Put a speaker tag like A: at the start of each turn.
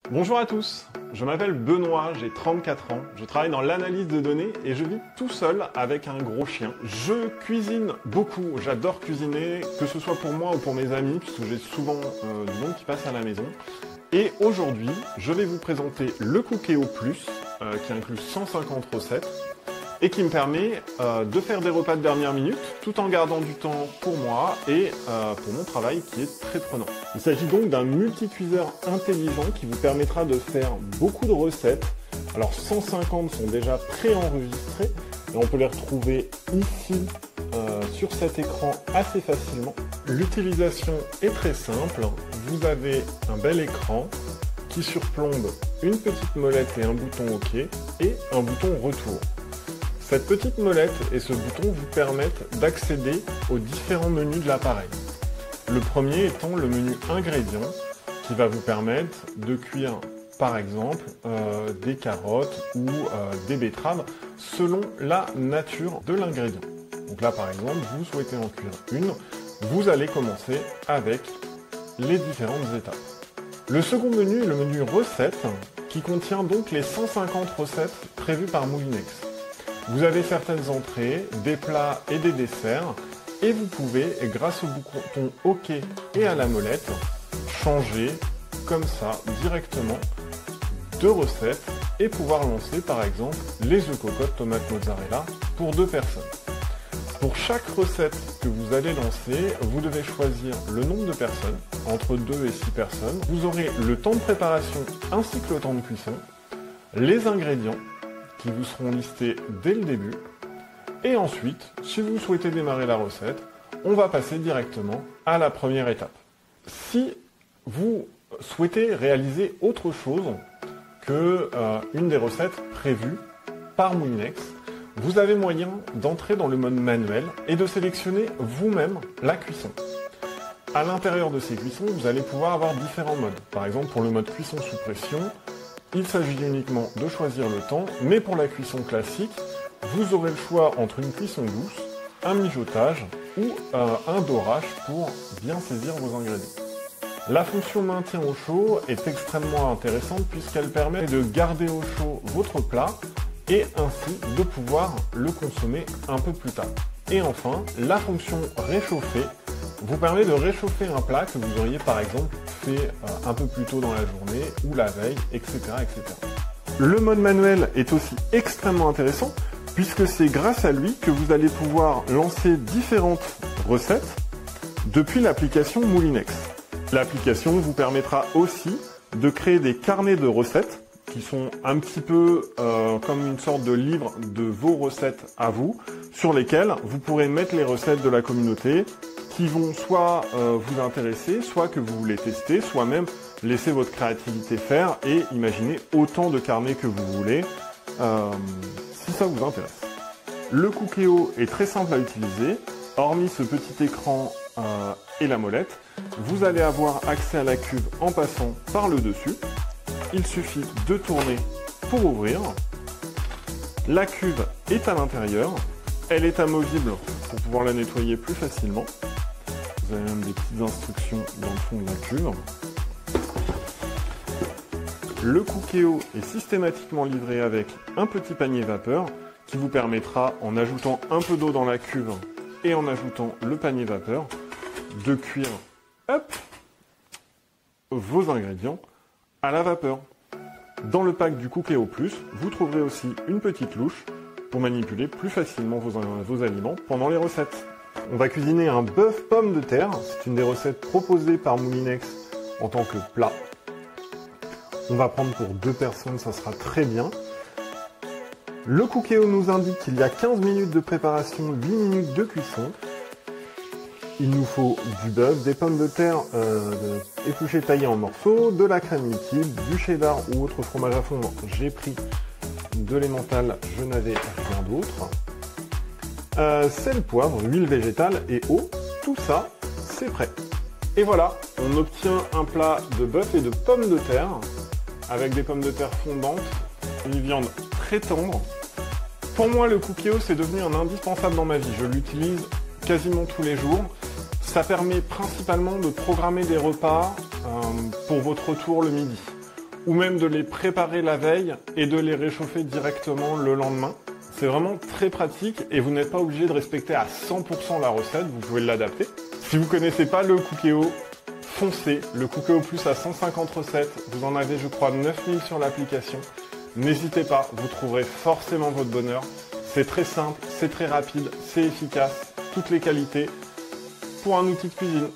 A: Bonjour à tous, je m'appelle Benoît, j'ai 34 ans, je travaille dans l'analyse de données et je vis tout seul avec un gros chien. Je cuisine beaucoup, j'adore cuisiner, que ce soit pour moi ou pour mes amis, puisque j'ai souvent du monde qui passe à la maison. Et aujourd'hui, je vais vous présenter le Cookéo Plus, qui inclut 150 recettes, et qui me permet de faire des repas de dernière minute, tout en gardant du temps pour moi et pour mon travail qui est très prenant. Il s'agit donc d'un multicuiseur intelligent qui vous permettra de faire beaucoup de recettes. Alors 150 sont déjà préenregistrées et on peut les retrouver ici sur cet écran assez facilement. L'utilisation est très simple, vous avez un bel écran qui surplombe une petite molette et un bouton OK et un bouton retour. Cette petite molette et ce bouton vous permettent d'accéder aux différents menus de l'appareil. Le premier étant le menu ingrédients qui va vous permettre de cuire par exemple des carottes ou des betteraves selon la nature de l'ingrédient. Donc là par exemple, vous souhaitez en cuire une, vous allez commencer avec les différentes étapes. Le second menu est le menu recettes qui contient donc les 150 recettes prévues par Moulinex. Vous avez certaines entrées, des plats et des desserts, et vous pouvez, grâce au bouton OK et à la molette, changer comme ça directement de recettes et pouvoir lancer par exemple les œufs cocottes tomate mozzarella pour 2 personnes. Pour chaque recette que vous allez lancer, vous devez choisir le nombre de personnes, entre 2 et 6 personnes. Vous aurez le temps de préparation ainsi que le temps de cuisson, les ingrédients, qui vous seront listés dès le début. Et ensuite, si vous souhaitez démarrer la recette, on va passer directement à la première étape. Si vous souhaitez réaliser autre chose que une des recettes prévues par Moulinex, vous avez moyen d'entrer dans le mode manuel et de sélectionner vous-même la cuisson. À l'intérieur de ces cuissons, vous allez pouvoir avoir différents modes. Par exemple, pour le mode cuisson sous pression, il s'agit uniquement de choisir le temps, mais pour la cuisson classique, vous aurez le choix entre une cuisson douce, un mijotage ou un dorage pour bien saisir vos ingrédients. La fonction maintien au chaud est extrêmement intéressante puisqu'elle permet de garder au chaud votre plat et ainsi de pouvoir le consommer un peu plus tard. Et enfin, la fonction réchauffer vous permet de réchauffer un plat que vous auriez par exemple fait un peu plus tôt dans la journée ou la veille, etc., etc. Le mode manuel est aussi extrêmement intéressant puisque c'est grâce à lui que vous allez pouvoir lancer différentes recettes depuis l'application Moulinex. L'application vous permettra aussi de créer des carnets de recettes qui sont un petit peu comme une sorte de livre de vos recettes à vous, sur lesquels vous pourrez mettre les recettes de la communauté qui vont soit vous intéresser, soit que vous voulez tester, soit même laisser votre créativité faire et imaginer autant de carnets que vous voulez, si ça vous intéresse. Le Cookéo est très simple à utiliser, hormis ce petit écran et la molette, vous allez avoir accès à la cuve en passant par le dessus. Il suffit de tourner pour ouvrir. La cuve est à l'intérieur, elle est amovible pour pouvoir la nettoyer plus facilement. Vous avez même des petites instructions dans le fond de la cuve. Le Cookéo est systématiquement livré avec un petit panier vapeur qui vous permettra, en ajoutant un peu d'eau dans la cuve et en ajoutant le panier vapeur, de cuire vos ingrédients à la vapeur. Dans le pack du Cookéo Plus, vous trouverez aussi une petite louche pour manipuler plus facilement vos aliments pendant les recettes. On va cuisiner un bœuf pomme de terre, c'est une des recettes proposées par Moulinex en tant que plat. On va prendre pour 2 personnes, ça sera très bien. Le Cookéo nous indique qu'il y a 15 minutes de préparation, 8 minutes de cuisson. Il nous faut du bœuf, des pommes de terre épluchées taillées en morceaux, de la crème liquide, du cheddar ou autre fromage à fondre. J'ai pris de l'emmental, je n'avais rien d'autre. Sel, poivre, huile végétale et eau, tout ça, c'est prêt. Et voilà, on obtient un plat de bœuf et de pommes de terre, avec des pommes de terre fondantes, une viande très tendre. Pour moi, le Cookéo, c'est devenu un indispensable dans ma vie. Je l'utilise quasiment tous les jours. Ça permet principalement de programmer des repas pour votre retour le midi. ou même de les préparer la veille et de les réchauffer directement le lendemain. C'est vraiment très pratique et vous n'êtes pas obligé de respecter à 100% la recette, vous pouvez l'adapter. Si vous ne connaissez pas le Cookéo, foncez. Le Cookéo Plus a 150 recettes, vous en avez je crois 9000 sur l'application. N'hésitez pas, vous trouverez forcément votre bonheur. C'est très simple, c'est très rapide, c'est efficace, toutes les qualités pour un outil de cuisine.